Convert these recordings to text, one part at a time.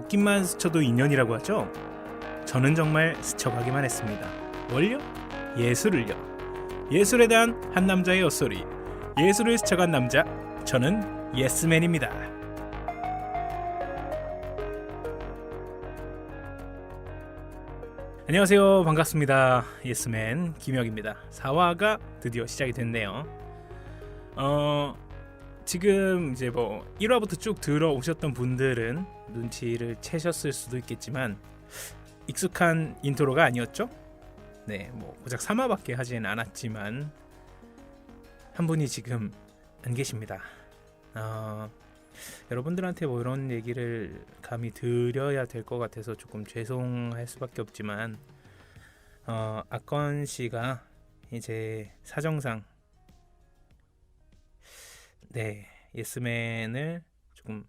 옷깃만 스쳐도 인연이라고 하죠. 저는 정말 스쳐가기만 했습니다. 뭘요? 예술을요. 예술에 대한 한 남자의 헛소리. 예술을 스쳐간 남자, 저는 예스맨입니다. 안녕하세요. 반갑습니다. 예스맨 김혁입니다. 4화가 드디어 시작이 됐네요. 지금 이제 뭐 1화부터 쭉 들어오셨던 분들은 눈치를 채셨을 수도 있겠지만 익숙한 인트로가 아니었죠? 네, 뭐 고작 3화밖에 하진 않았지만 한 분이 지금 안 계십니다. 여러분들한테 뭐 이런 얘기를 감히 드려야 될 것 같아서 조금 죄송할 수밖에 없지만 아건 씨가 이제 사정상 네, 예스맨을 조금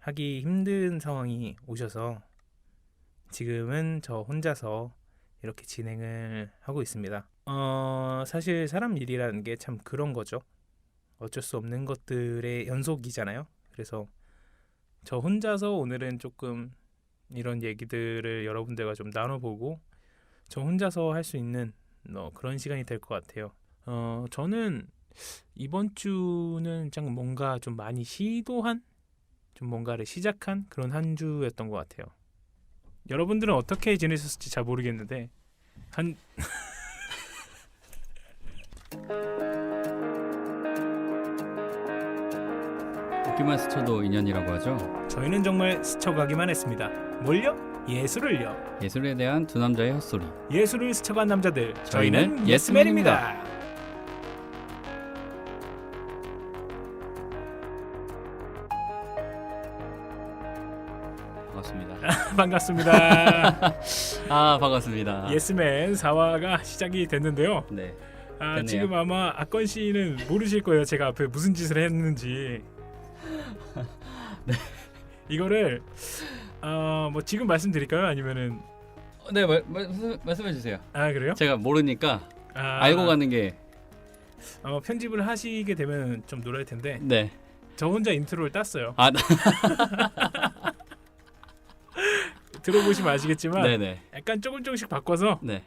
하기 힘든 상황이 오셔서 지금은 저 혼자서 이렇게 진행을 하고 있습니다. 사실 사람 일이라는 게 참 그런 거죠. 어쩔 수 없는 것들의 연속이잖아요. 그래서 저 혼자서 오늘은 조금 이런 얘기들을 여러분들과 좀 나눠보고 저 혼자서 할 수 있는 그런 시간이 될 것 같아요. 저는 이번 주는 좀 뭔가 좀 많이 시도한, 좀 뭔가를 시작한 그런 한 주였던 것 같아요. 여러분들은 어떻게 지내셨을지 잘 모르겠는데 옷깃만 스쳐도 인연이라고 하죠. 저희는 정말 스쳐가기만 했습니다. 뭘요? 예술을요. 예술에 대한 두 남자의 헛소리. 예술을 스쳐간 남자들, 저희는 저희는 예스맨입니다. 반갑습니다. 반갑습니다. 반갑습니다. 예스맨 4화가 시작이 됐는데요. 네. 됐네요. 지금 아마 아건 씨는 모르실 거예요. 제가 앞에 무슨 짓을 했는지. 네. 이거를 뭐 지금 말씀드릴까요? 아니면은 네, 말씀해 주세요. 그래요? 제가 모르니까 알고 가는 게 편집을 하시게 되면 좀 노랄 텐데. 네. 저 혼자 인트로를 땄어요. 들어보시면 아시겠지만 네네. 약간 조금씩 바꿔서 네.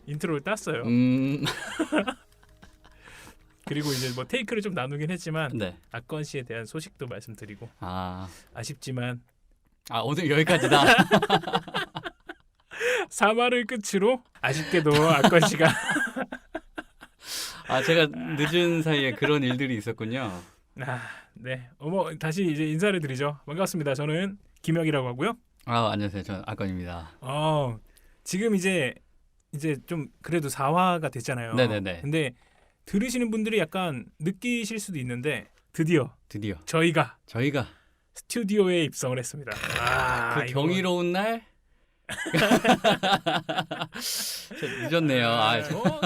인트로를 땄어요. 그리고 이제 뭐 테이크를 좀 나누긴 했지만 네. 아건 씨에 대한 소식도 말씀드리고 아쉽지만 오늘 여기까지다. 3화를 끝으로 아쉽게도 아건 씨가 제가 늦은 사이에 그런 일들이 있었군요. 네. 다시 이제 인사를 드리죠. 반갑습니다. 저는 김혁이라고 하고요. 안녕하세요. 저는 아건입니다. 지금 이제 좀 그래도 4화가 됐잖아요. 네네네. 근데 들으시는 분들이 약간 느끼실 수도 있는데 드디어 저희가 스튜디오에 입성을 했습니다. 그 경이로운 날 늦었네요.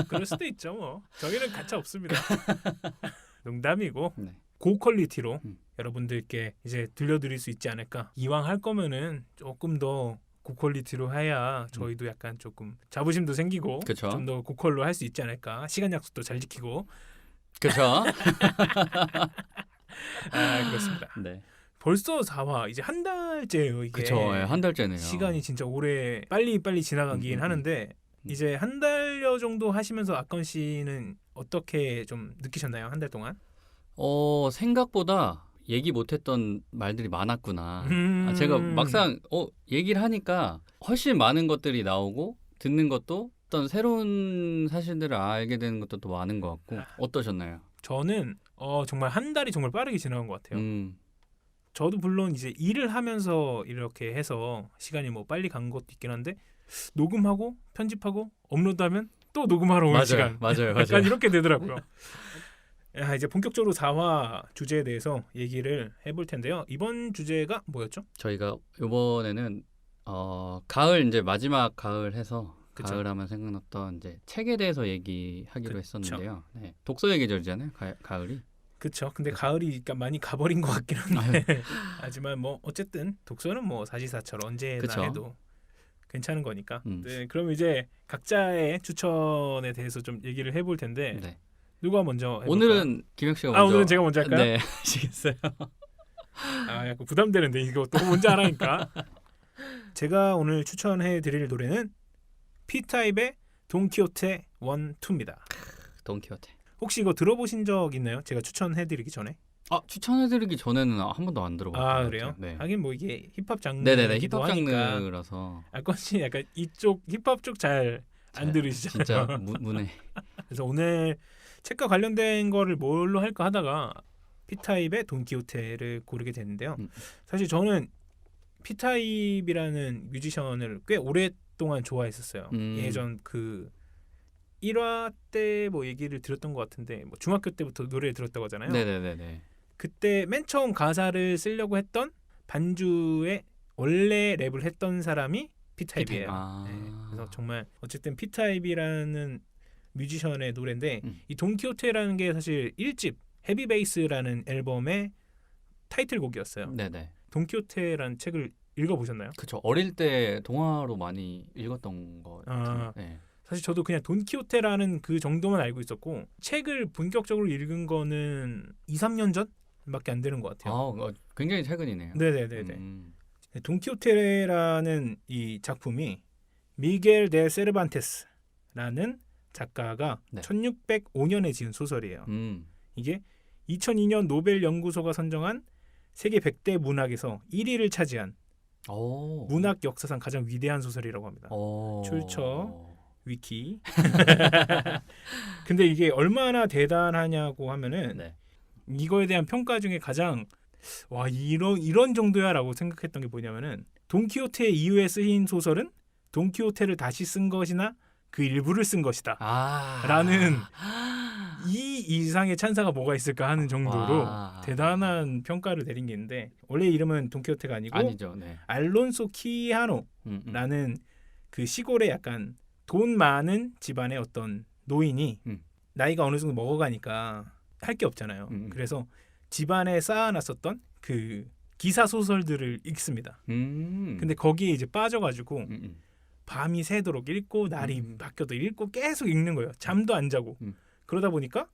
그럴 수도 있죠. 뭐 저희는 가차 없습니다. 농담이고 네. 고퀄리티로 여러분들께 이제 들려드릴 수 있지 않을까. 이왕 할 거면은 조금 더 고퀄리티로 해야 저희도 약간 조금 자부심도 생기고 좀 더 고퀄로 할 수 있지 않을까. 시간 약속도 잘 지키고. 그렇죠. 그렇습니다. 네. 벌써 4화 이제 한 달째예요. 이게. 그렇죠. 한 달째네요. 시간이 진짜 오래 빨리 지나가긴 하는데 이제 한 달여 정도 하시면서 아건 씨는 어떻게 좀 느끼셨나요? 한 달 동안? 생각보다 얘기 못했던 말들이 많았구나. 제가 막상 얘기를 하니까 훨씬 많은 것들이 나오고 듣는 것도 어떤 새로운 사실들을 알게 되는 것도 또 많은 것 같고. 어떠셨나요? 저는 정말 한 달이 정말 빠르게 지나간 것 같아요. 저도 물론 이제 일을 하면서 이렇게 해서 시간이 뭐 빨리 간 것도 있긴 한데 녹음하고 편집하고 업로드하면 또 녹음하러 오는 시간. 맞아요. 약간 이렇게 되더라고요. 이제 본격적으로 4화 주제에 대해서 얘기를 해볼 텐데요. 이번 주제가 뭐였죠? 저희가 이번에는 가을 이제 마지막 가을 해서 그쵸? 가을 하면 생각났던 이제 책에 대해서 얘기하기로 했었는데요. 네. 독서의 계절이잖아요. 가을이. 그렇죠. 근데 가을이 많이 가버린 것 같긴 한데 하지만 뭐 어쨌든 독서는 뭐 사시사철 언제나 해도 괜찮은 거니까. 네, 그럼 이제 각자의 추천에 대해서 좀 얘기를 해볼 텐데 네. 누가 먼저 해볼까요? 오늘은 김혁 씨가 먼저. 오늘은 제가 먼저 할까요? 네, 하시겠어요? 약간 부담되는데 이거 또 먼저 하라니까. 제가 오늘 추천해드릴 노래는 P타입의 돈키호테 1, 2입니다. 돈키호테. 혹시 이거 들어보신 적 있나요? 제가 추천해드리기 전에. 추천해드리기 전에는 한 번도 안 들어봤던 것 그래요? 같아요. 네. 하긴 뭐 이게 힙합 네네네. 장르이기도 힙합 하니까 장르라서 알것이 약간 이쪽 힙합 쪽 잘 안 들으시잖아요. 진짜 문해. 그래서 오늘 책과 관련된 거를 뭘로 할까 하다가 P타입의 돈키호테를 고르게 됐는데요. 사실 저는 P타입이라는 뮤지션을 꽤 오랫동안 좋아했었어요. 예전 그 1화 때 뭐 얘기를 들었던 것 같은데 뭐 중학교 때부터 노래를 들었다고 하잖아요. 네네네네. 그때 맨 처음 가사를 쓰려고 했던 반주에 원래 랩을 했던 사람이 P타입이에요. 네, 그래서 정말 어쨌든 P타입이라는 뮤지션의 노래인데 이 돈키호테라는 게 사실 1집 헤비베이스라는 앨범의 타이틀곡이었어요. 네네. 돈키호테라는 책을 읽어보셨나요? 그쵸. 어릴 때 동화로 많이 읽었던 것 같아요. 네. 사실 저도 그냥 돈키호테라는 그 정도만 알고 있었고 책을 본격적으로 읽은 거는 2, 3년 전밖에 안 되는 것 같아요. 굉장히 최근이네요. 네네네네. 돈키호테라는 이 작품이 미겔 데 세르반테스라는 작가가 1605년에 지은 소설이에요. 이게 2002년 노벨 연구소가 선정한 세계 100대 문학에서 1위를 차지한 문학 역사상 가장 위대한 소설이라고 합니다. 출처 위키. 근데 이게 얼마나 대단하냐고 하면은 이거에 대한 평가 중에 가장 와 이런 정도야라고 생각했던 게 뭐냐면은 돈키호테 이후에 쓰인 소설은 돈키호테를 다시 쓴 것이나 그 일부를 쓴 것이다 라는 이 이상의 찬사가 뭐가 있을까 하는 정도로 대단한 평가를 내린 게 있는데 원래 이름은 돈키호테가 아니고 알론소 키하노라는 그 시골의 약간 돈 많은 집안의 어떤 노인이 나이가 어느 정도 먹어가니까 할 게 없잖아요. 그래서 집안에 쌓아놨었던 그 기사 소설들을 읽습니다. 근데 거기에 이제 빠져가지고 밤이 새도록 읽고 날이 바뀌어도 읽고 계속 읽는 거예요. 잠도 안 자고. 그러다 보니까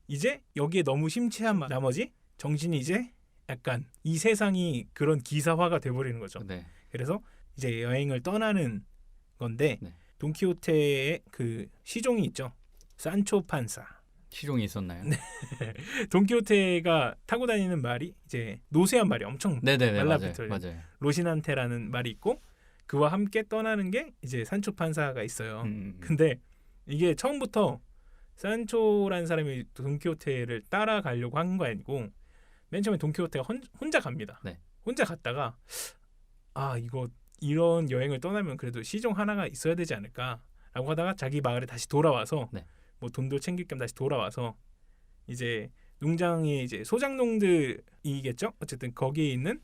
이제 여기에 너무 심취한 나머지 정신이 이제 약간 이 세상이 그런 기사화가 돼버리는 거죠. 그래서 이제 여행을 떠나는 건데 돈키호테의 그 시종이 있죠. 산초 판사. 시종이 있었나요? 돈키호테가 타고 다니는 말이 이제 노쇠한 말이 엄청 말라붙어요. 맞아요. 로시난테라는 말이 있고 그와 함께 떠나는 게 이제 산초 판사가 있어요. 근데 이게 처음부터 산초라는 사람이 돈키호테를 따라가려고 한 거 아니고 맨 처음에 돈키호테가 혼자 갑니다. 혼자 갔다가 이거 이런 여행을 떠나면 그래도 시종 하나가 있어야 되지 않을까라고 하다가 자기 마을에 다시 돌아와서 뭐 돈도 챙길 겸 다시 돌아와서 이제 농장에 이제 소작농들이겠죠. 어쨌든 거기에 있는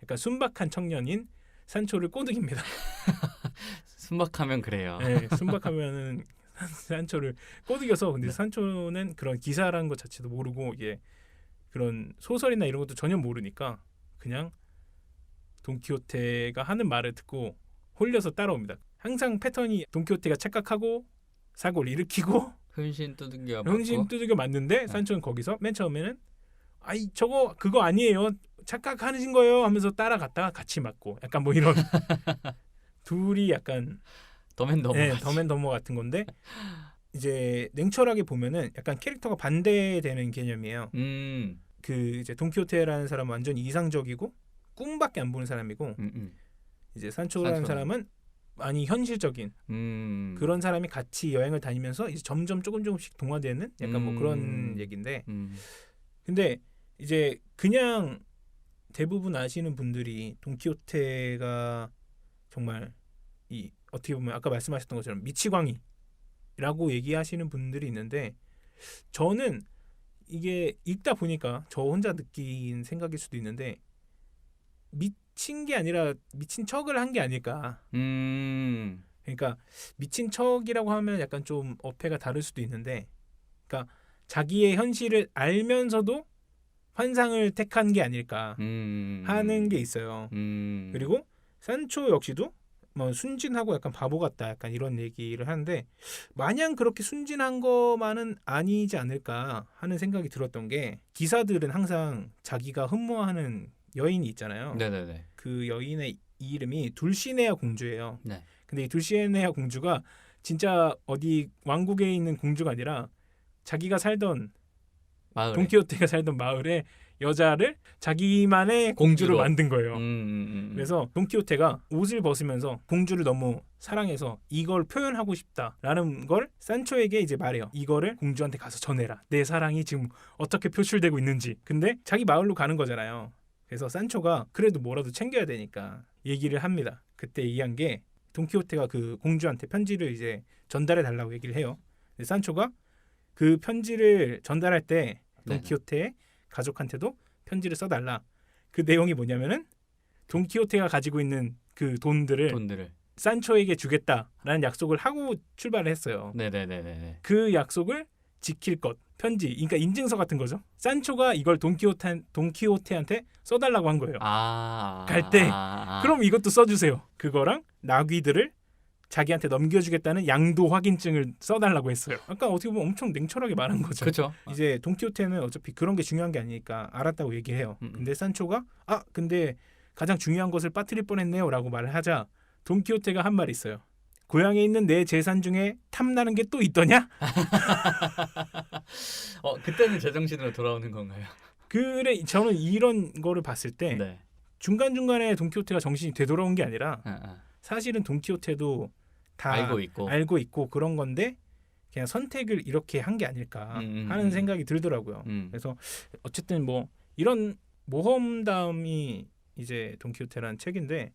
약간 순박한 청년인 산초를 꼬드깁니다. 순박하면 그래요. 네, 순박하면은 산초를 꼬드겨서 근데 산초는 그런 기사라는 것 자체도 모르고 이게 그런 소설이나 이런 것도 전혀 모르니까 그냥 돈키호테가 하는 말을 듣고 홀려서 따라옵니다. 항상 패턴이 돈키호테가 착각하고 사고를 일으키고 흥신 두들겨 맞는데 산초는 거기서 맨 처음에는 저거 그거 아니에요. 착각하신 거예요 하면서 따라갔다가 같이 맞고 약간 뭐 이런 둘이 약간 더맨더머 같은 건데 이제 냉철하게 보면은 약간 캐릭터가 반대되는 개념이에요. 그 이제 돈키호테라는 사람은 완전 이상적이고 꿈밖에 안 보는 사람이고 이제 산초라는 사람은 많이 현실적인 그런 사람이 같이 여행을 다니면서 이제 점점 조금씩 동화되는 약간 뭐 그런 얘기인데 근데 이제 그냥 대부분 아시는 분들이 돈키호테가 정말 이 어떻게 보면 아까 말씀하셨던 것처럼 미치광이라고 얘기하시는 분들이 있는데 저는 이게 읽다 보니까 저 혼자 느낀 생각일 수도 있는데 미친 게 아니라 미친 척을 한 게 아닐까. 그러니까 미친 척이라고 하면 약간 좀 어폐가 다를 수도 있는데 그러니까 자기의 현실을 알면서도 환상을 택한 게 아닐까 하는 게 있어요. 그리고 산초 역시도 뭐 순진하고 약간 바보 같다 약간 이런 얘기를 하는데 마냥 그렇게 순진한 것만은 아니지 않을까 하는 생각이 들었던 게 기사들은 항상 자기가 흠모하는 여인이 있잖아요. 네네네. 그 여인의 이 이름이 둘시네아 공주예요. 네. 근데 이 둘시네아 공주가 진짜 어디 왕국에 있는 공주가 아니라 자기가 살던 마을에. 돈키호테가 살던 마을에 여자를 자기만의 공주로 공주로. 만든 거예요. 그래서 돈키호테가 옷을 벗으면서 공주를 너무 사랑해서 이걸 표현하고 싶다라는 걸 산초에게 이제 말해요. 이거를 공주한테 가서 전해라. 내 사랑이 지금 어떻게 표출되고 있는지. 근데 자기 마을로 가는 거잖아요. 그래서 산초가 그래도 뭐라도 챙겨야 되니까 얘기를 합니다. 그때 이해한 게 돈키호테가 그 공주한테 편지를 이제 전달해 달라고 얘기를 해요. 근데 산초가 그 편지를 전달할 때 돈키호테의 가족한테도 편지를 써달라. 그 내용이 뭐냐면은 돈키호테가 가지고 있는 그 돈들을 산초에게 주겠다라는 약속을 하고 출발을 했어요. 네네네네. 그 약속을 지킬 것. 편지, 그러니까 인증서 같은 거죠. 산초가 이걸 돈키호테한테 써달라고 한 거예요. 갈 때. 그럼 이것도 써주세요. 그거랑 나귀들을 자기한테 넘겨주겠다는 양도 확인증을 써달라고 했어요. 아까 어떻게 보면 엄청 냉철하게 말한 거죠. 그렇죠. 이제 돈키호테는 어차피 그런 게 중요한 게 아니니까 알았다고 얘기해요. 근데 산초가 근데 가장 중요한 것을 빠뜨릴 뻔했네요라고 말을 하자 돈키호테가 한 말이 있어요. 고향에 있는 내 재산 중에 탐나는 게 또 있더냐? 그때는 제정신으로 돌아오는 건가요? 그래 저는 이런 거를 봤을 때 네. 중간중간에 돈키호테가 정신이 되돌아온 게 아니라 사실은 돈키호테도 다 알고 있고 그런 건데 그냥 선택을 이렇게 한 게 아닐까 하는 생각이 들더라고요. 그래서 어쨌든 뭐 이런 모험담이 이제 돈키호테라는 책인데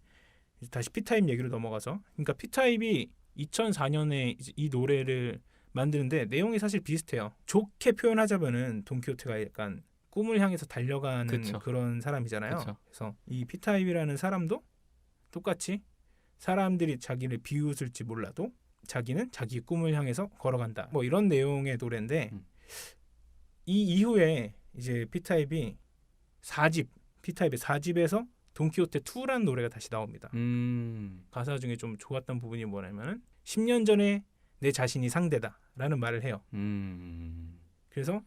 다시 피타입 얘기로 넘어가서 그러니까 피타입이 2004년에 이 노래를 만드는데 내용이 사실 비슷해요. 좋게 표현하자면은 돈키호테가 약간 꿈을 향해서 달려가는 그쵸. 그런 사람이잖아요. 그쵸. 그래서 이 피타입이라는 사람도 똑같이 사람들이 자기를 비웃을지 몰라도 자기는 자기 꿈을 향해서 걸어간다. 뭐 이런 내용의 노래인데 이 이후에 이제 피타입의 4집에서 돈키호테 2라는 노래가 다시 나옵니다. 가사 중에 좀 좋았던 부분이 뭐냐면은 10년 전에 내 자신이 상대다라는 말을 해요. 그래서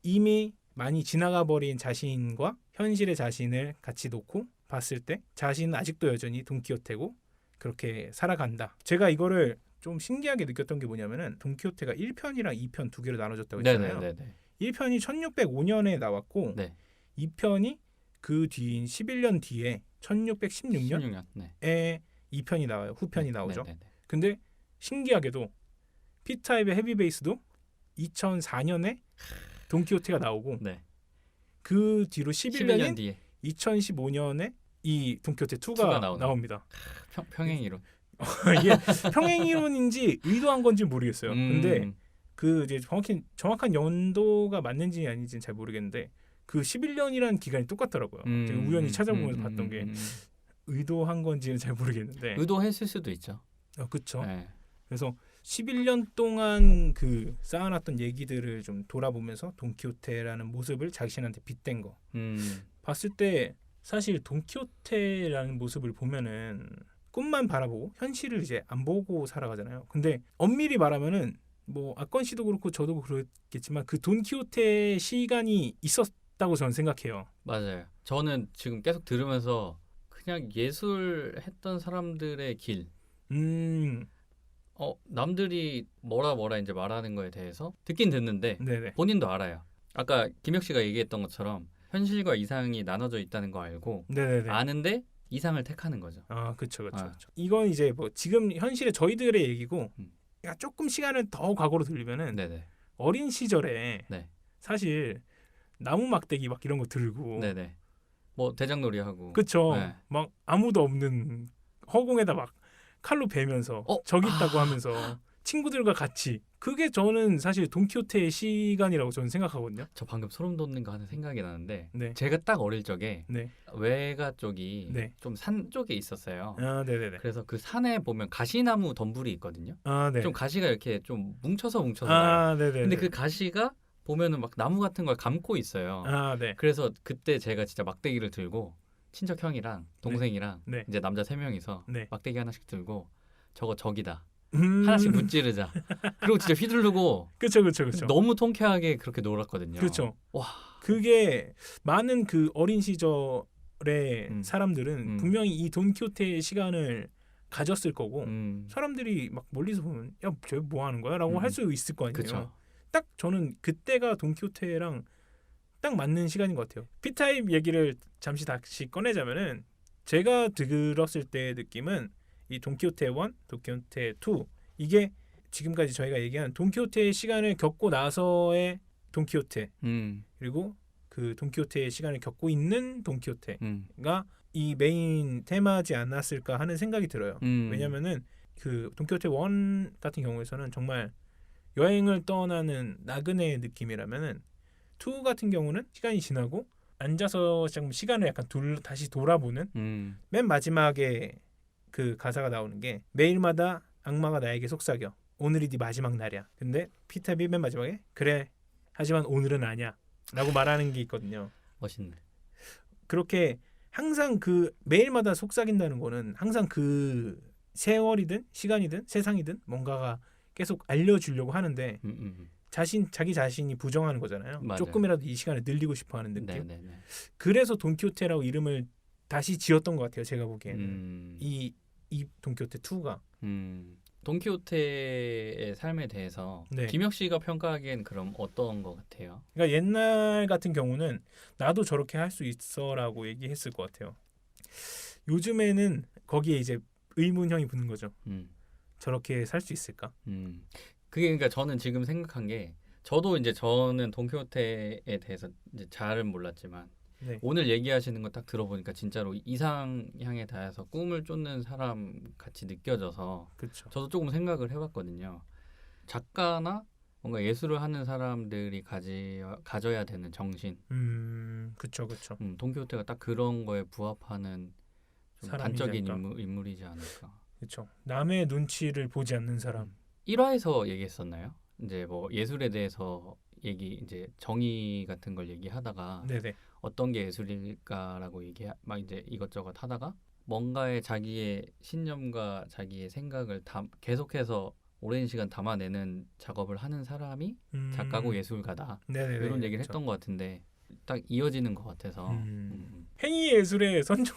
이미 많이 지나가 버린 자신과 현실의 자신을 같이 놓고 봤을 때 자신은 아직도 여전히 돈키호테고 그렇게 살아간다. 제가 이거를 좀 신기하게 느꼈던 게 뭐냐면은 돈키호테가 1편이랑 2편 두 개로 나눠졌다고 했잖아요. 1편이 1605년에 나왔고 2편이 그 뒤인 11년 뒤에 1616년에 2편이 나와요. 후편이 나오죠. 근데 신기하게도 피타입의 헤비베이스도 2004년에 돈키호테가 나오고 그 뒤로 11년인 뒤에 2015년에 이 돈키호테 2가 나옵니다. 평행이론. 이게 평행이론인지 의도한 건지 모르겠어요. 근데 그 이제 정확한 연도가 맞는지 아닌지는 잘 모르겠는데 그 11년이라는 기간이 똑같더라고요. 제가 우연히 찾아보면서 봤던 게 의도한 건지는 잘 모르겠는데 의도했을 수도 있죠. 그렇죠. 그래서 11년 동안 그 쌓아놨던 얘기들을 좀 돌아보면서 돈키호테라는 모습을 자신한테 빗댄 거 봤을 때 사실 돈키호테라는 모습을 보면은 꿈만 바라보고 현실을 이제 안 보고 살아가잖아요. 근데 엄밀히 말하면은 뭐 악건 씨도 그렇고 저도 그렇겠지만 그 돈키호테 시간이 있었다고 저는 생각해요. 맞아요. 저는 지금 계속 들으면서 그냥 예술했던 사람들의 길. 남들이 뭐라 이제 말하는 거에 대해서 듣긴 듣는데 본인도 알아요. 아까 김혁 씨가 얘기했던 것처럼 현실과 이상이 나눠져 있다는 거 알고 아는데 이상을 택하는 거죠. 그렇죠. 이건 이제 뭐 지금 현실의 저희들의 얘기고 조금 시간을 더 과거로 돌리면은 어린 시절에 사실 나무 막대기 막 이런 거 들고 뭐 대장놀이 하고 그렇죠. 막 아무도 없는 허공에다 막 칼로 베면서 저기 있다고 하면서 친구들과 같이 그게 저는 사실 돈키호테의 시간이라고 저는 생각하거든요. 저 방금 소름 돋는 거 하나 생각이 나는데 제가 딱 어릴 적에 외가 쪽이 좀 산 쪽에 있었어요. 그래서 그 산에 보면 가시나무 덤불이 있거든요. 좀 가시가 이렇게 좀 뭉쳐서 나요. 근데 그 가시가 보면은 막 나무 같은 걸 감고 있어요. 그래서 그때 제가 진짜 막대기를 들고 친척 형이랑 동생이랑 이제 남자 3명이서 막대기 하나씩 들고 저기다. 하나씩 문지르자. 그리고 진짜 휘두르고. 그렇죠. 너무 통쾌하게 그렇게 놀았거든요. 그렇죠. 와, 그게 많은 그 어린 시절의 사람들은 분명히 이 돈키호테의 시간을 가졌을 거고 음. 사람들이 막 멀리서 보면 야, 저 뭐 하는 거야? 라고 할 수 있을 거 아니에요. 그쵸. 딱 저는 그때가 돈키호테랑 딱 맞는 시간인 것 같아요. P타입 얘기를 잠시 다시 꺼내자면은 제가 들었을 때 느낌은 이 돈키호테 1, 돈키호테 2 이게 지금까지 저희가 얘기한 돈키호테의 시간을 겪고 나서의 돈키호테 그리고 그 돈키호테의 시간을 겪고 있는 돈키호테가 이 메인 테마지 않았을까 하는 생각이 들어요. 왜냐면은 그 돈키호테 1 같은 경우에서는 정말 여행을 떠나는 나그네의 느낌이라면은 2 같은 경우는 시간이 지나고 앉아서 좀 시간을 약간 다시 돌아보는 맨 마지막에 그 가사가 나오는 게 매일마다 악마가 나에게 속삭여 오늘이 네 마지막 날이야. 근데 피탑이 맨 마지막에 그래 하지만 오늘은 아니야 라고 말하는 게 있거든요. 멋있네. 그렇게 항상 그 매일마다 속삭인다는 거는 항상 그 세월이든 시간이든 세상이든 뭔가가 계속 알려주려고 하는데 자기 자신이 부정하는 거잖아요. 맞아요. 조금이라도 이 시간을 늘리고 싶어하는 느낌. 네네네. 그래서 돈키호테라고 이름을 다시 지었던 것 같아요. 제가 보기에는 이 돈키호테 2가 돈키호테의 삶에 대해서 네. 김혁 씨가 평가하기엔 그럼 어떤 것 같아요? 그러니까 옛날 같은 경우는 나도 저렇게 할 수 있어라고 얘기했을 것 같아요. 요즘에는 거기에 이제 의문형이 붙는 거죠. 저렇게 살 수 있을까? 그게 그러니까 저는 지금 생각한 게 저도 이제 저는 돈키호테에 대해서 이제 잘은 몰랐지만 네. 오늘 얘기하시는 거 딱 들어보니까 진짜로 이상향에 닿아서 꿈을 쫓는 사람 같이 느껴져서 그렇죠. 저도 조금 생각을 해봤거든요. 작가나 뭔가 예술을 하는 사람들이 가져야 되는 정신. 그렇죠, 그렇죠. 돈키호테가 딱 그런 거에 부합하는 좀 단적인 인물이지 않을까. 그렇죠. 남의 눈치를 보지 않는 사람. 1화에서 얘기했었나요? 이제 뭐 예술에 대해서 이제 정의 같은 걸 얘기하다가 네네. 어떤 게 예술일까라고 막 이제 이것저것 하다가 뭔가의 자기의 신념과 자기의 생각을 계속해서 오랜 시간 담아내는 작업을 하는 사람이 작가고 예술가다. 네네네. 이런 얘기를 그렇죠. 했던 것 같은데 딱 이어지는 것 같아서. 행위 예술의 선조.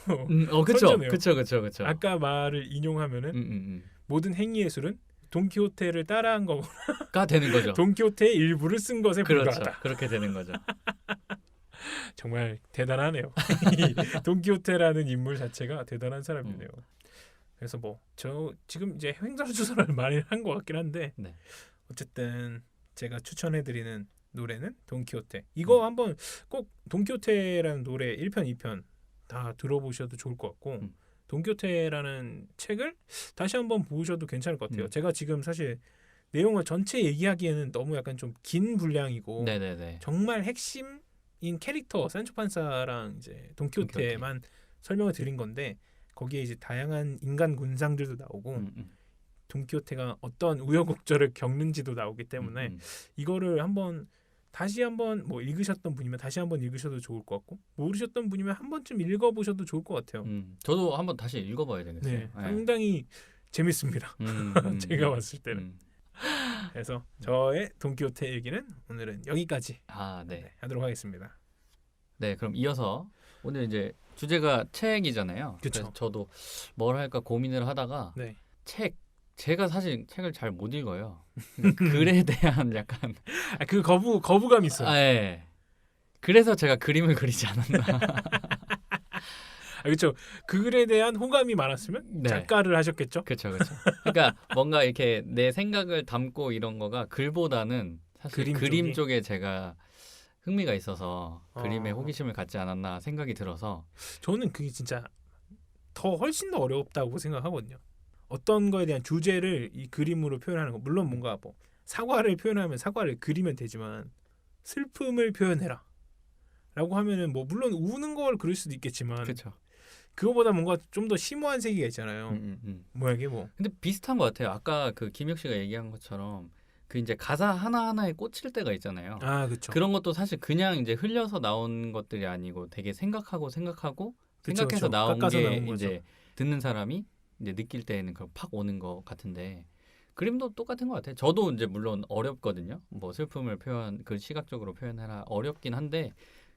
그렇죠, 그렇죠. 아까 말을 인용하면은 모든 행위 예술은 돈키호테를 따라한 거가 되는 거죠. 돈키호테의 일부를 쓴 것에 그렇죠. 불과하다. 그렇게 되는 거죠. 정말 대단하네요. 돈키호테라는 인물 자체가 대단한 사람이네요. 그래서 뭐 저 지금 이제 횡설수설을 많이 한 것 같긴 한데 네. 어쨌든 제가 추천해드리는 노래는 돈키호테. 이거 한번 꼭 돈키호테라는 노래 1편, 2편 다 들어보셔도 좋을 것 같고 돈키호테라는 책을 다시 한번 보셔도 괜찮을 것 같아요. 제가 지금 사실 내용을 전체 얘기하기에는 너무 약간 좀 긴 분량이고 네네네. 정말 핵심인 캐릭터 산초 판사랑 이제 돈키호테만 설명을 드린 건데 거기에 이제 다양한 인간 군상들도 나오고 돈키호테가 어떤 우여곡절을 겪는지도 나오기 때문에 이거를 다시 한번 뭐 읽으셨던 분이면 다시 한번 읽으셔도 좋을 것 같고 모르셨던 분이면 한 번쯤 읽어보셔도 좋을 것 같아요. 저도 한번 다시 읽어봐야 되겠어요. 네, 상당히 재밌습니다. 제가 봤을 때는. 그래서 저의 돈키호테 얘기는 오늘은 여기까지 네. 하도록 하겠습니다. 네, 그럼 이어서 오늘 이제 주제가 책이잖아요. 그쵸. 그래서 저도 뭘 할까 고민을 하다가 네. 제가 사실 책을 잘 못 읽어요. 글에 대한 약간 그 거부감이 있어요. 네. 그래서 제가 그림을 그리지 않았나. 그렇죠. 그 글에 대한 호감이 많았으면 작가를 하셨겠죠. 그렇죠. 그러니까 뭔가 이렇게 내 생각을 담고 이런 거가 글보다는 사실 그림 쪽에 제가 흥미가 있어서 그림에 호기심을 갖지 않았나 생각이 들어서 저는 그게 진짜 훨씬 더 어렵다고 생각하거든요. 어떤 거에 대한 주제를 이 그림으로 표현하는 거 물론 뭔가 뭐 사과를 표현하면 사과를 그리면 되지만 슬픔을 표현해라 라고 하면은 뭐 물론 우는 걸 그릴 수도 있겠지만 그렇죠. 그거보다 뭔가 좀 더 심오한 세계가 있잖아요. 뭐야 이게 뭐. 근데 비슷한 것 같아요. 아까 그 김혁 씨가 얘기한 것처럼 그 이제 가사 하나하나에 꽂힐 때가 있잖아요. 그렇죠. 그런 것도 사실 그냥 이제 흘려서 나온 것들이 아니고 되게 생각해서 나온 게 이제 듣는 사람이 이제 느낄 때에는 팍 오는 것 같은데 그림도 똑같은 것 같아요. 저도 이제 물론 어렵거든요. 뭐 슬픔을 시각적으로 표현해라 어렵긴 한데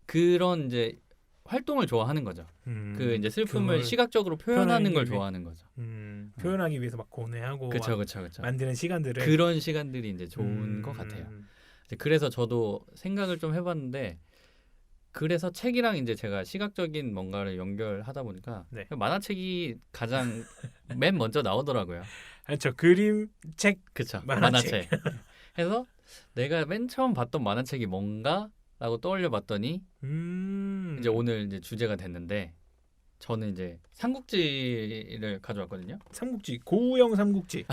그런 이제 활동을 좋아하는 거죠. 그 이제 슬픔을 그걸 시각적으로 표현하는 표현하기 걸 위해- 좋아하는 거죠. 표현하기 위해서 막 고뇌하고 그렇죠, 막 그렇죠, 그렇죠. 만드는 시간들을 그런 시간들이 이제 좋은 것 같아요. 이제 그래서 저도 생각을 좀 해봤는데 그래서 책이랑 이제 제가 시각적인 뭔가를 연결하다 보니까 네. 만화책이 가장 맨 먼저 나오더라고요. 저 그림 책 그쵸. 만화책. 해서 내가 맨 처음 봤던 만화책이 뭔가라고 떠올려 봤더니 이제 오늘 이제 주제가 됐는데 저는 이제 삼국지를 가져왔거든요. 삼국지 고우영 삼국지.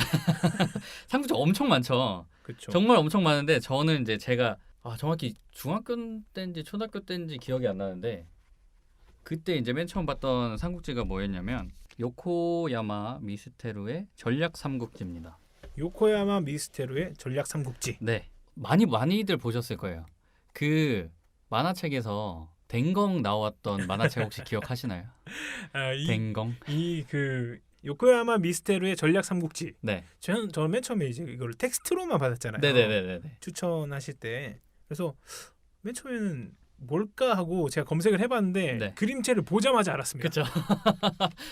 삼국지 엄청 많죠. 그렇죠. 정말 엄청 많은데 저는 이제 제가 정확히 중학교 때인지 초등학교 때인지 기억이 안 나는데 그때 이제 맨 처음 봤던 삼국지가 뭐였냐면 요코야마 미스테루의 전략 삼국지입니다. 요코야마 미스테루의 전략 삼국지. 네, 많이들 보셨을 거예요. 그 만화책에서 댕검 나왔던 만화책 혹시 기억하시나요? 댕검. 이 그 요코야마 미스테루의 전략 삼국지. 네, 저는 맨 처음에 이제 이걸 텍스트로만 받았잖아요. 네네네네. 추천하실 때. 그래서 맨 처음에는 뭘까 하고 제가 검색을 해봤는데 네. 그림체를 보자마자 알았습니다. 그렇죠.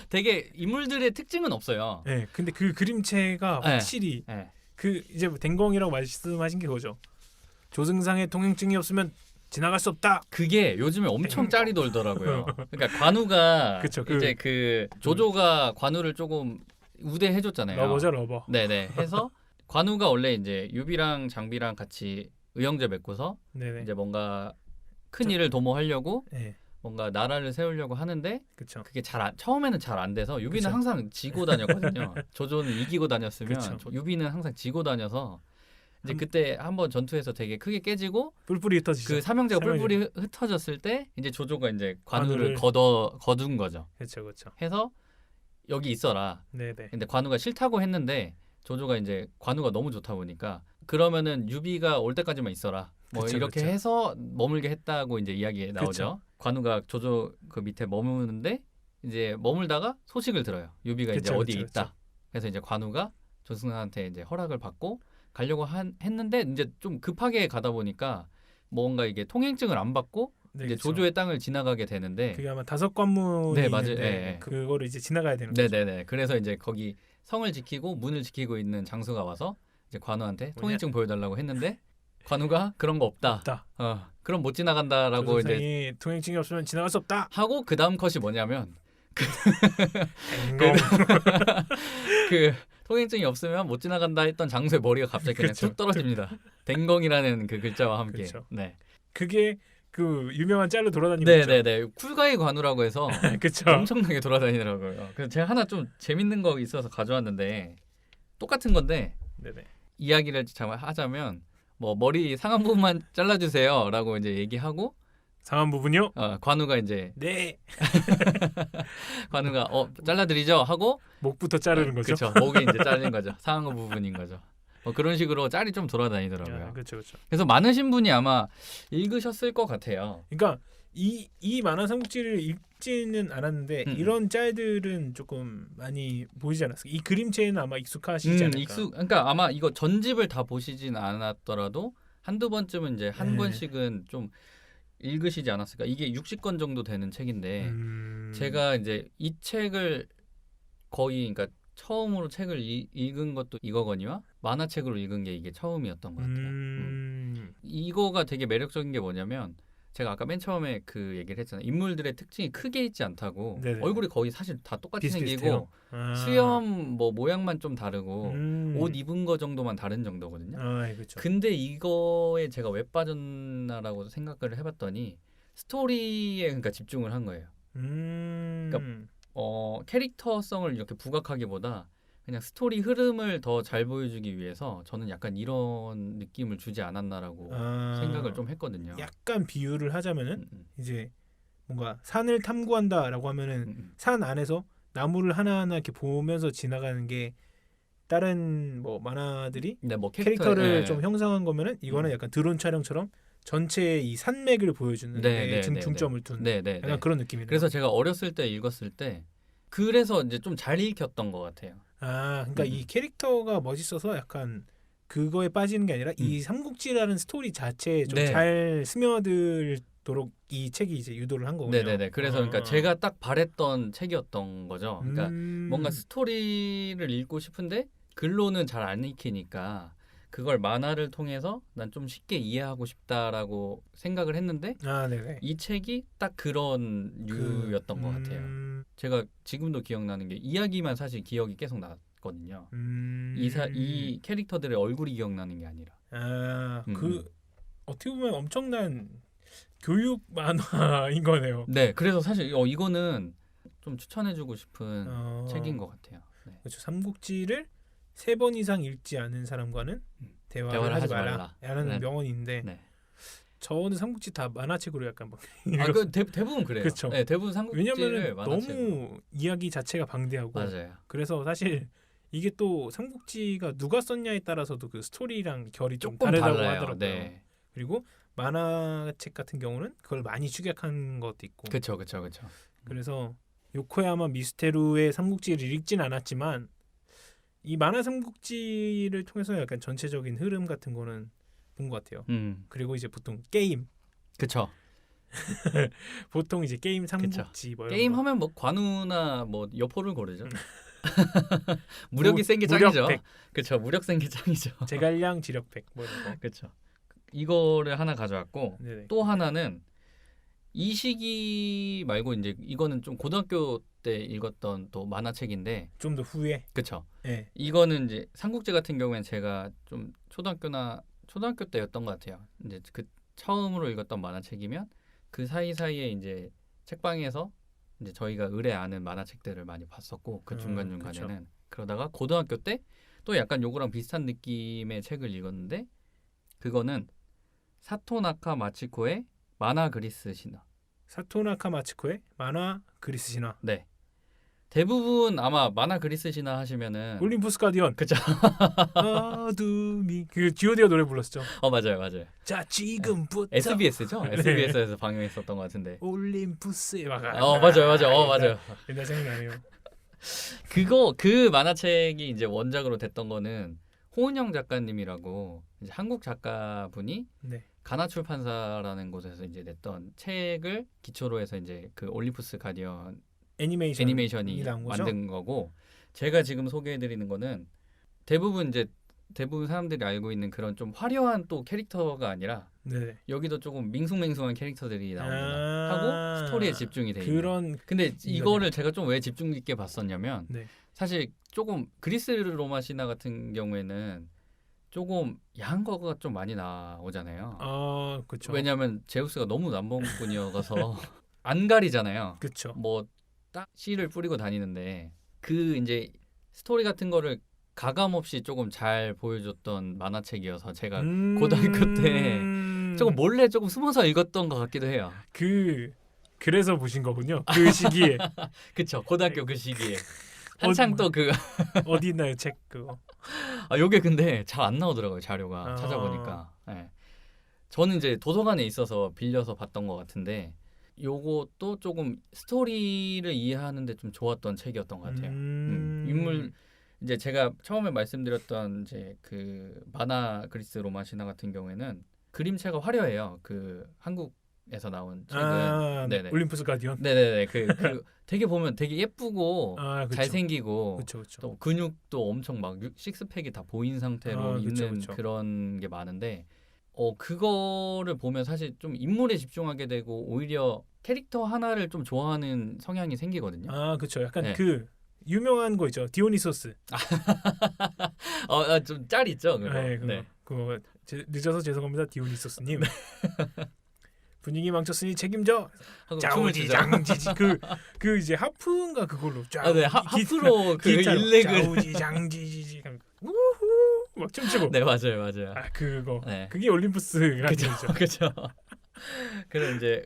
되게 인물들의 특징은 없어요. 네, 근데 그 그림체가 네. 확실히 네. 그 이제 댕공이라고 말씀하신 게 그거죠. 조승상의 통행증이 없으면 지나갈 수 없다. 그게 요즘에 엄청 짤이 돌더라고요. 그러니까 관우가 그쵸, 이제 그 조조가 관우를 조금 우대해줬잖아요. 러버죠, 러버. 네네. 해서 관우가 원래 이제 유비랑 장비랑 같이 의형제 맺고서 네네. 이제 뭔가 큰 일을 도모하려고 네, 뭔가 나라를 세우려고 하는데 그렇죠. 그게 처음에는 잘 안 돼서 유비는 그쵸. 항상 지고 다녔거든요. 조조는 이기고 다녔으면 그쵸. 유비는 항상 지고 다녀서 이제 한- 그때 한번 전투에서 되게 크게 깨지고 뿔뿔이 흩어지죠. 그 삼형제가 삼형제. 뿔뿔이 흩어졌을 때 이제 조조가 이제 관우를- 관우를 거둔 거죠. 그렇죠, 그렇죠. 해서 여기 있어라. 네네. 근데 관우가 싫다고 했는데 조조가 이제 관우가 너무 좋다 보니까 그러면은 유비가 올 때까지만 있어라. 뭐 그쵸, 이렇게 그쵸. 해서 머물게 했다고 이제 이야기 나오죠. 그쵸. 관우가 조조 그 밑에 머무는데 이제 머물다가 소식을 들어요. 유비가 이제 그쵸, 어디에 그쵸, 있다. 그래서 이제 관우가 조승한테 이제 허락을 받고 가려고 했는데 이제 좀 급하게 가다 보니까 뭔가 이게 통행증을 안 받고 네, 이제 그쵸. 조조의 땅을 지나가게 되는데 그게 아마 5관문이 네, 맞아요. 있는데 예, 예. 그거를 이제 지나가야 되는 거죠. 네네네. 그래서 이제 거기 성을 지키고 문을 지키고 있는 장수가 와서 이제 관우한테 통행증 보여달라고 했는데 관우가 그런 거 없다. 없다. 그럼 못 지나간다라고 이제 조선생이 통행증이 없으면 지나갈 수 없다. 하고 그 다음 컷이 뭐냐면 댕공. 그 통행증이 없으면 못 지나간다 했던 장수의 머리가 갑자기 그냥 그쵸. 쭉 떨어집니다. 댕공이라는 그 글자와 함께. 그쵸. 네. 그게 그 유명한 짤로 돌아다니고 있죠. 네네네. 쿨가이 관우라고 해서 그렇죠. 엄청나게 돌아다니더라고요. 그래서 제가 하나 좀 재밌는 거 있어서 가져왔는데 똑같은 건데 네네. 이야기를 참 하자면 뭐 머리 상한 부분만 잘라주세요라고 이제 얘기하고 상한 부분요? 관우가 이제 네. 관우가 잘라드리죠 하고 목부터 자르는 거죠. 그렇죠. 목이 이제 잘린 거죠. 상한 부분인 거죠. 뭐 그런 식으로 짤이 좀 돌아다니더라고요. 그렇죠, 그렇죠. 그래서 많으신 분이 아마 읽으셨을 것 같아요. 그러니까 이 만화 삼국지를 읽지는 않았는데 이런 짤들은 조금 많이 보이지 않았어요. 이 그림체는 아마 익숙하시지 않을까. 그러니까 아마 이거 전집을 다 보시진 않았더라도 한두 번쯤은 이제 한 네. 권씩은 좀 읽으시지 않았을까. 이게 60권 정도 되는 책인데 제가 이제 이 책을 거의 그러니까 처음으로 책을 읽은 것도 이거거니와 만화책으로 읽은 게 이게 처음이었던 것 같아요. 이거가 되게 매력적인 게 뭐냐면 제가 아까 맨 처음에 그 얘기를 했잖아요. 인물들의 특징이 크게 있지 않다고. 네네. 얼굴이 거의 사실 다 똑같이 비슷비슷해요. 생기고 수염 뭐 모양만 좀 다르고 옷 이 입은 거 정도만 다른 정도거든요. 그렇죠. 근데 이거에 제가 왜 빠졌나라고 생각을 해봤더니 스토리에 그러니까 집중을 한 거예요. 캐릭터성을 이렇게 부각하기보다 그냥 스토리 흐름을 더 잘 보여주기 위해서 저는 약간 이런 느낌을 주지 않았나라고 생각을 좀 했거든요. 약간 비유를 하자면은 음, 이제 뭔가 산을 탐구한다라고 하면은 산 안에서 나무를 하나하나 이렇게 보면서 지나가는 게 다른 뭐 만화들이 네, 뭐 캐릭터를 예. 좀 형성한 거면은 이거는 약간 드론 촬영처럼 전체의 이 산맥을 보여주는 데 중점을 둔 네. 약간 그런 느낌이네요. 그래서 제가 어렸을 때 읽었을 때 그래서 이제 좀 잘 읽혔던 것 같아요. 그러니까 이 캐릭터가 멋있어서 약간 그거에 빠지는 게 아니라 이 삼국지라는 스토리 자체에 좀 네. 잘 스며들도록 이 책이 이제 유도를 한 거군요. 네네네. 그래서 그러니까 제가 딱 바랬던 책이었던 거죠. 그러니까 뭔가 음. 스토리를 읽고 싶은데 글로는 잘 안 읽히니까 그걸 만화를 통해서 난 좀 쉽게 이해하고 싶다라고 생각을 했는데 아, 네네. 이 책이 딱 그런 류였던 것 같아요. 제가 지금도 기억나는 게 이야기만 사실 기억이 계속 났거든요. 이 캐릭터들의 얼굴이 기억나는 게 아니라. 그 어떻게 보면 엄청난 교육 만화인 거네요. 네, 그래서 사실 이거는 좀 추천해주고 싶은 책인 것 같아요. 네. 그렇죠. 삼국지를 3번 이상 읽지 않은 사람과는 대화를 하지 말라라는 네. 명언인데 네. 저는 삼국지 다 만화책으로 약간 막 그 대부분 그래요. 그쵸. 네, 대부분 삼국지를 왜냐면은 만화책으로. 너무 이야기 자체가 방대하고 맞아요. 그래서 사실 이게 또 삼국지가 누가 썼냐에 따라서도 그 스토리랑 결이 좀 조금 다르다고 달라요. 하더라고요. 네. 그리고 만화책 같은 경우는 그걸 많이 축약한 것도 있고 그렇죠. 그래서 요코야마 미스테루의 삼국지를 읽진 않았지만 이 만화 삼국지를 통해서 약간 전체적인 흐름 같은 거는 본 것 같아요. 그리고 이제 보통 게임 그렇죠. 보통 이제 게임 삼국지 뭐 이런 게임 거. 하면 뭐 관우나 뭐 여포를 고르죠. 무력이 센 게 짱이죠. 무력팩. 그렇죠. 무력 센 게 짱이죠. 제갈량 지력팩 뭐 이런 거. 그렇죠. 이거를 하나 가져왔고 네네. 또 하나는 이 시기 말고 이제 이거는 좀 고등학교 때 읽었던 또 만화책인데 좀 더 후에. 그렇죠. 네. 이거는 이제 삼국지 같은 경우에는 제가 좀 초등학교 때였던 것 같아요. 이제 그 처음으로 읽었던 만화책이면 그 사이사이에 이제 책방에서 이제 저희가 의뢰 아는 만화책들을 많이 봤었고 그 중간중간에는 그러다가 고등학교 때 또 약간 요거랑 비슷한 느낌의 책을 읽었는데 그거는 사토나카 마치코의 만화 그리스 신화. 사토나카 마츠코의 만화 그리스 신화. 네. 대부분 아마 만화 그리스 신화 하시면은 올림푸스 가디언. 그죠. 어둠이 그 G.O.D가 노래 불렀죠. 맞아요. 자 지금부터 SBS죠. 네. SBS에서 방영했었던 것 같은데. 올림푸스에 막. 맞아요. 옛날 생각나네요. 그 만화책이 이제 원작으로 됐던 거는 호은영 작가님이라고 이제 한국 작가분이 네. 가나 출판사라는 곳에서 이제 냈던 책을 기초로 해서 이제 그 올림푸스 가디언 애니메이션이 나온 거죠? 만든 거고 제가 지금 소개해드리는 거는 대부분 사람들이 알고 있는 그런 좀 화려한 또 캐릭터가 아니라 네. 여기도 조금 밍숭맹숭한 캐릭터들이 나오구나 하고 스토리에 집중이 돼 있는. 그런. 근데 이거를 제가 좀 왜 집중 있게 봤었냐면 네. 사실 조금 그리스 로마 신화 같은 경우에는 조금 야한 거가 좀 많이 나오잖아요. 그렇죠. 왜냐하면 제우스가 너무 남봉꾼이어서 안 가리잖아요. 그렇죠. 뭐 딱 씨를 뿌리고 다니는데 그 이제 스토리 같은 거를 가감 없이 조금 잘 보여줬던 만화책이어서 제가 고등학교 때 조금 몰래 조금 숨어서 읽었던 것 같기도 해요. 그래서 보신 거군요. 그 시기에. 그쵸. 고등학교 그 시기에 한창 또 그 어디 있나요 책 그거? 요게 근데 잘 안 나오더라고요 자료가 찾아보니까. 네. 저는 이제 도서관에 있어서 빌려서 봤던 것 같은데 요것도 조금 스토리를 이해하는데 좀 좋았던 책이었던 것 같아요. 인물 이제 제가 처음에 말씀드렸던 이제 그 만화 그리스 로마 신화 같은 경우에는 그림체가 화려해요. 그 한국에서 나온 책은 네네. 올림푸스 가디언. 네네네. 그 되게 보면 되게 예쁘고 그쵸. 잘생기고 그쵸. 또 근육도 엄청 막 식스팩이 다 보인 상태로 있는 그쵸. 그런 게 많은데 그거를 보면 사실 좀 인물에 집중하게 되고 오히려 캐릭터 하나를 좀 좋아하는 성향이 생기거든요. 그쵸. 약간 네. 그 유명한 거 있죠. 디오니소스. 좀 짤 있죠. 그거. 네, 그거 늦어서 죄송합니다, 디오니소스님. 분위기 망쳤으니 책임져. 자우지장지지 그 이제 하프인가 그걸로 쫙. 네, 하프로 그 일렉을 자우지장지지 우후 막 춤추고. 네, 맞아요. 그거. 네. 그게 올림푸스 가디언이죠. 그죠. 그럼 이제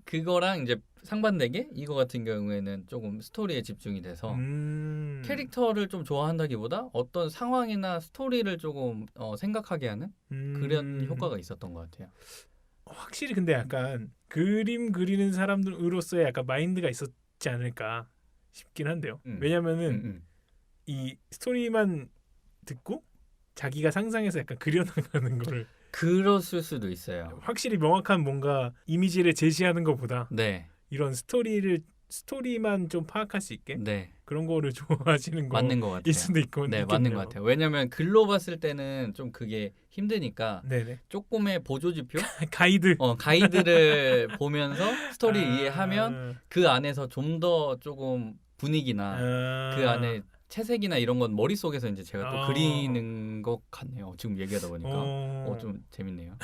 그거랑 이제 상반되게 이거 같은 경우에는 조금 스토리에 집중이 돼서 캐릭터를 좀 좋아한다기보다 어떤 상황이나 스토리를 조금 생각하게 하는 그런 효과가 있었던 것 같아요. 확실히 근데 약간 그림 그리는 사람들으로서의 약간 마인드가 있었지 않을까 싶긴 한데요. 왜냐면은 이 스토리만 듣고 자기가 상상해서 약간 그려나가는 거를 그랬을 수도 있어요. 확실히 명확한 뭔가 이미지를 제시하는 것보다 네, 이런 스토리만 좀 파악할 수 있게 네, 그런 거를 좋아하시는 맞는 것 거일 같아요. 수도 있고 네, 있겠네요. 맞는 것 같아요. 왜냐면 글로 봤을 때는 좀 그게 힘드니까 네네. 조금의 보조지표, 가이드. 가이드를 보면서 스토리 아, 이해하면 그 안에서 좀 더 조금 분위기나 그 안에 채색이나 이런 건 머릿속에서 이제 제가 또 그리는 것 같네요. 지금 얘기하다 보니까. 좀 재밌네요.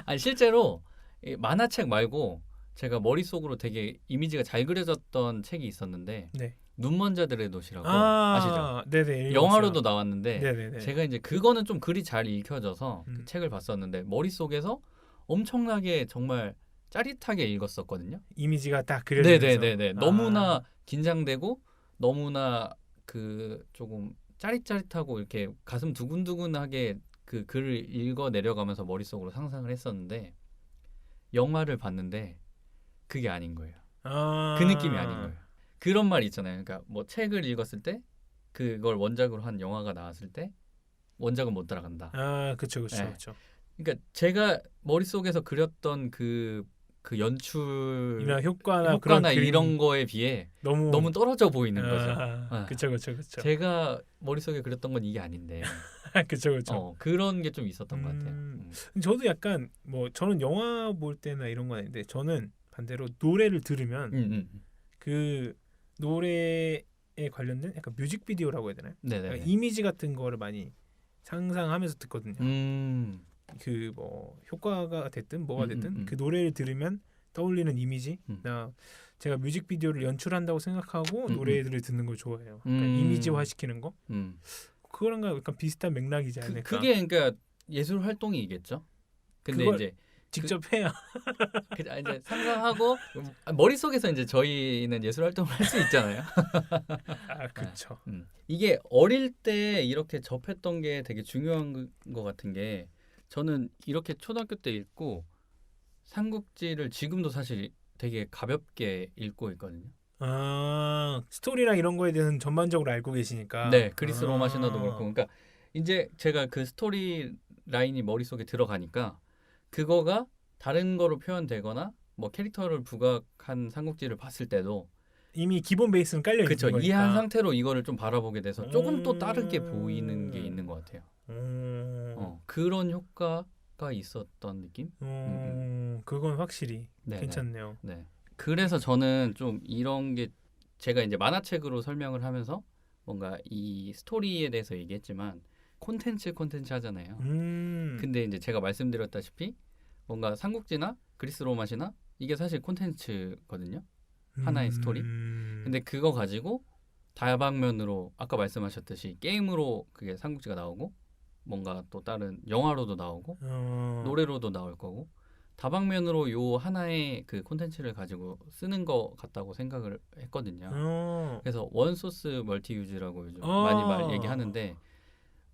아니, 실제로 이 만화책 말고 제가 머릿속으로 되게 이미지가 잘 그려졌던 책이 있었는데 네. 눈먼자들의 도시라고 아시죠? 네네. 영화로도 나왔는데 네네네. 제가 이제 그거는 좀 글이 잘 읽혀져서 그 음. 책을 봤었는데 머릿속에서 엄청나게 정말 짜릿하게 읽었었거든요. 이미지가 딱 그려지면서. 네네네네. 너무나 긴장되고 너무나 그 조금 짜릿짜릿하고 이렇게 가슴 두근두근하게 그 글을 읽어 내려가면서 머릿속으로 상상을 했었는데 영화를 봤는데 그게 아닌 거예요. 그 느낌이 아닌 거예요. 그런 말 있잖아요. 그러니까 뭐 책을 읽었을 때 그걸 원작으로 한 영화가 나왔을 때 원작은 못 따라간다. 그쵸. 네. 그러니까 제가 머릿속에서 그렸던 그 이런 연출 효과나 효과나 그림 이런 거에 비해 너무 떨어져 보이는 거죠. 그쵸. 제가 머릿속에 그렸던 건 이게 아닌데 그쵸. 그런 게 좀 있었던 것 같아요. 저도 약간 뭐 저는 영화 볼 때나 이런 건 아닌데 저는 반대로 노래를 들으면 그 노래에 관련된 약간 뮤직비디오라고 해야 되나요? 네네. 약간 이미지 같은 거를 많이 상상하면서 듣거든요. 그 뭐 효과가 됐든 뭐가 됐든 그 노래를 들으면 떠올리는 이미지나 제가 뮤직비디오를 연출한다고 생각하고 노래들을 듣는 걸 좋아해요. 그러니까 이미지화 시키는 거. 그거랑 약간 비슷한 맥락이지 않을까. 그게 그러니까 예술 활동이겠죠. 근데 그걸 이제 직접 해야. 이제 상상하고 머릿속에서 이제 저희는 예술 활동을 할 수 있잖아요. 그렇죠. 이게 어릴 때 이렇게 접했던 게 되게 중요한 것 같은 게 저는 이렇게 초등학교 때 읽고 삼국지를 지금도 사실 되게 가볍게 읽고 있거든요. 스토리랑 이런 거에 대해서는 전반적으로 알고 계시니까. 네, 그리스 로마 신화도 그렇고, 그러니까 이제 제가 그 스토리 라인이 머릿속에 들어가니까 그거가 다른 거로 표현되거나 뭐 캐릭터를 부각한 삼국지를 봤을 때도 이미 기본 베이스는 깔려 있는 거니까. 이해한 상태로 이거를 좀 바라보게 돼서 조금 또 다르게 보이는 게 있는 것 같아요. 그런 효과가 있었던 느낌? 그건 확실히 네네. 괜찮네요. 네. 그래서 저는 좀 이런 게 제가 이제 만화책으로 설명을 하면서 뭔가 이 스토리에 대해서 얘기했지만 콘텐츠 하잖아요. 근데 이제 제가 말씀드렸다시피 뭔가 삼국지나 그리스 로마 신화 이게 사실 콘텐츠거든요. 하나의 스토리. 근데 그거 가지고 다방면으로 아까 말씀하셨듯이 게임으로 그게 삼국지가 나오고 뭔가 또 다른 영화로도 나오고 노래로도 나올 거고 다방면으로 요 하나의 그 콘텐츠를 가지고 쓰는 거 같다고 생각을 했거든요. 그래서 원소스 멀티 유즈라고 요즘 많이 얘기하는데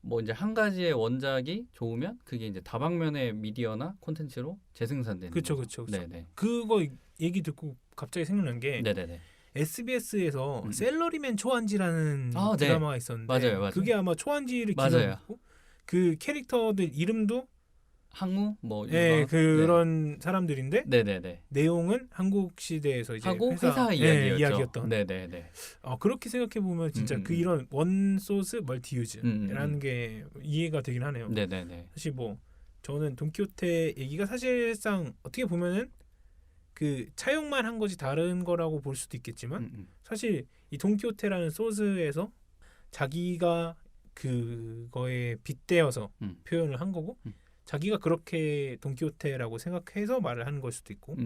뭐 이제 한 가지의 원작이 좋으면 그게 이제 다방면의 미디어나 콘텐츠로 재생산되는 그쵸. 네네. 그거 얘기 듣고 갑자기 생각난 게 네네네. SBS에서 샐러리맨 초안지라는 네. 드라마가 있었는데 맞아요. 그게 아마 초안지를 맞아요. 기반으로 그 캐릭터들 이름도 항우 뭐 그런 사람들인데 네네네. 내용은 한국 시대에서 이제 하고 회사 이야기였던. 네네네. 그렇게 생각해 보면 진짜 그 이런 원소스 멀티 유즈라는 게 이해가 되긴 하네요. 네네네. 사실 뭐 저는 돈키호테 얘기가 사실상 어떻게 보면은 그 차용만 한 거지 다른 거라고 볼 수도 있겠지만 사실 이 돈키호테라는 소스에서 자기가 그거에 빗대어서 표현을 한 거고 자기가 그렇게 돈키호테라고 생각해서 말을 하는 걸 수도 있고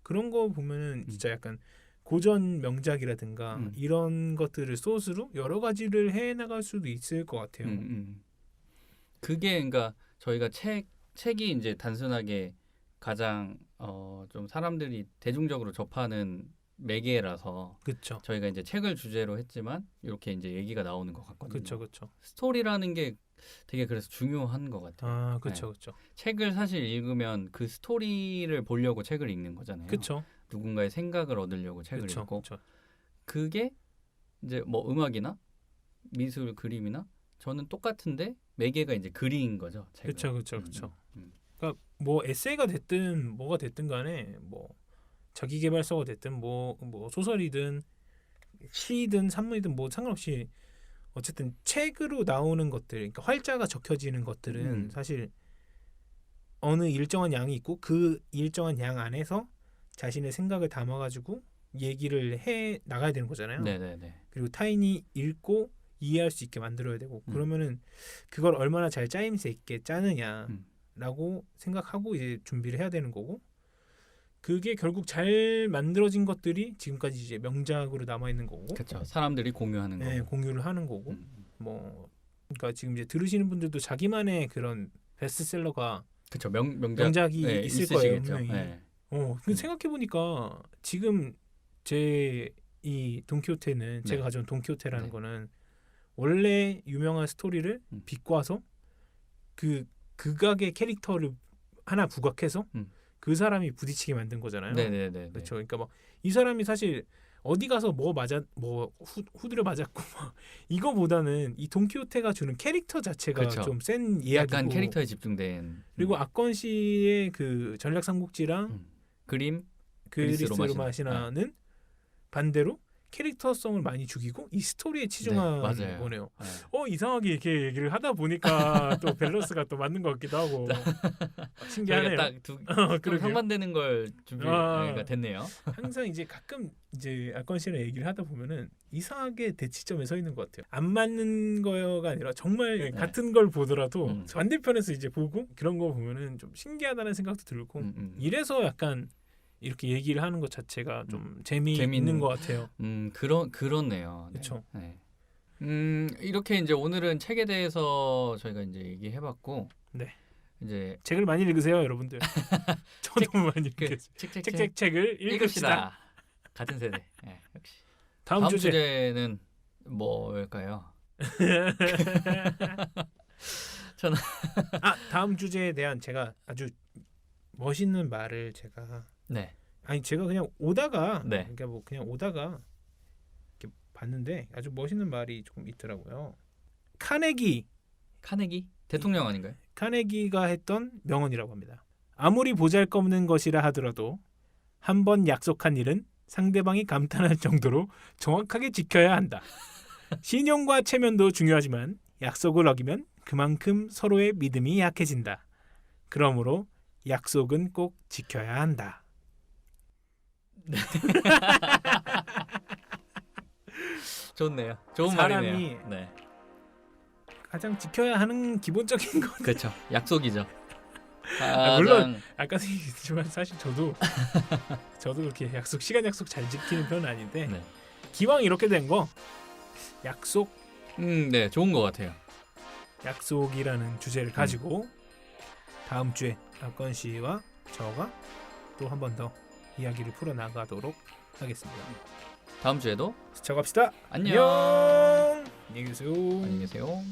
그런 거 보면은 진짜 약간 고전 명작이라든가 이런 것들을 소스로 여러 가지를 해나갈 수도 있을 것 같아요. 그게 그러니까 저희가 책이 이제 단순하게 가장 좀 사람들이 대중적으로 접하는 매개라서 그렇죠. 저희가 이제 책을 주제로 했지만 이렇게 이제 얘기가 나오는 것 같거든요. 그렇죠. 스토리라는 게 되게 그래서 중요한 것 같아요. 그렇죠. 책을 사실 읽으면 그 스토리를 보려고 책을 읽는 거잖아요. 그렇죠. 누군가의 생각을 얻으려고 책을 읽고 그게 이제 뭐 음악이나 미술 그림이나 저는 똑같은데 매개가 이제 글인 거죠. 책은. 그렇죠, 그렇죠, 그렇죠. 음. 그러니까 뭐 에세이가 됐든 뭐가 됐든 간에 뭐 자기계발서가 됐든 뭐 소설이든 시든 산문이든 뭐 상관없이 어쨌든 책으로 나오는 것들, 그러니까 활자가 적혀지는 것들은 사실 어느 일정한 양이 있고 그 일정한 양 안에서 자신의 생각을 담아가지고 얘기를 해 나가야 되는 거잖아요. 네네네. 그리고 타인이 읽고 이해할 수 있게 만들어야 되고 그러면은 그걸 얼마나 잘 짜임새 있게 짜느냐라고 생각하고 이제 준비를 해야 되는 거고 그게 결국 잘 만들어진 것들이 지금까지 이제 명작으로 남아 있는 거고. 그렇죠. 사람들이 공유하는 네, 거고. 공유를 하는 거고. 뭐 그러니까 지금 이제 들으시는 분들도 자기만의 그런 베스트셀러가 그렇죠. 명작이 네, 있을 거예요, 있으시겠죠. 분명히. 네. 근데 생각해 보니까 지금 제 이 돈키호테는 네. 제가 가져온 돈키호테라는 네. 거는 원래 유명한 스토리를 비꼬아서 그 극악의 캐릭터를 하나 부각해서 그 사람이 부딪히게 만든 거잖아요. 네네네. 그렇죠. 그러니까 막 이 사람이 사실 어디 가서 뭐 후드려 맞았고 막 이거보다는 이 돈키호테가 주는 캐릭터 자체가 그렇죠. 좀 센 이야기고 약간 캐릭터에 집중된. 그리고 악건 씨의 그 전략 삼국지랑 그림 그리스 그리스 로마시나는 반대로 캐릭터성을 많이 죽이고 이 스토리에 치중한 맞아요. 거네요. 네. 이상하게 이렇게 얘기를 하다 보니까 또 밸런스가 또 맞는 것 같기도 하고 신기하네요. 저희가 딱두 그러게요. 상반되는 걸 준비가 됐네요. 항상 이제 가끔 이제 악건 씨랑 얘기를 하다 보면은 이상하게 대치점에 서 있는 것 같아요. 안 맞는 거가 아니라 정말 같은 걸 보더라도 반대편에서 이제 보고 그런 거 보면은 좀 신기하다는 생각도 들고 이래서 약간 이렇게 얘기를 하는 것 자체가 좀 재미있는 것 같아요. 그렇네요. 그렇죠. 네. 이렇게 이제 오늘은 책에 대해서 저희가 이제 얘기해봤고, 네. 이제 책을 많이 읽으세요, 여러분들. 저도 많이 읽겠어요. 책을 읽읍시다. 같은 세대. 네, 역시. 다음 주제는 뭘까요? 저는 다음 주제에 대한 제가 아주 멋있는 말을 제가 제가 그냥 오다가 그러니까 뭐 그냥 오다가 이렇게 봤는데 아주 멋있는 말이 조금 있더라고요. 카네기 대통령 아닌가요? 카네기가 했던 명언이라고 합니다. 아무리 보잘것없는 것이라 하더라도 한 번 약속한 일은 상대방이 감탄할 정도로 정확하게 지켜야 한다. 신용과 체면도 중요하지만 약속을 어기면 그만큼 서로의 믿음이 약해진다. 그러므로 약속은 꼭 지켜야 한다. 네. 좋네요. 좋은 사람이 말이네요. 네. 가장 지켜야 하는 기본적인 것. 그렇죠. 약속이죠. 물론 아까 얘기했지만 사실 저도 그렇게 시간 약속 잘 지키는 편은 아닌데 기왕 이렇게 된 거 약속. 네, 좋은 것 같아요. 약속이라는 주제를 가지고 다음 주에 악건 씨와 저가 또 한 번 더 이야기를 풀어 나가도록 하겠습니다. 다음 주에도 스쳐갑시다. 안녕. 안녕히 계세요. 안녕히 계세요.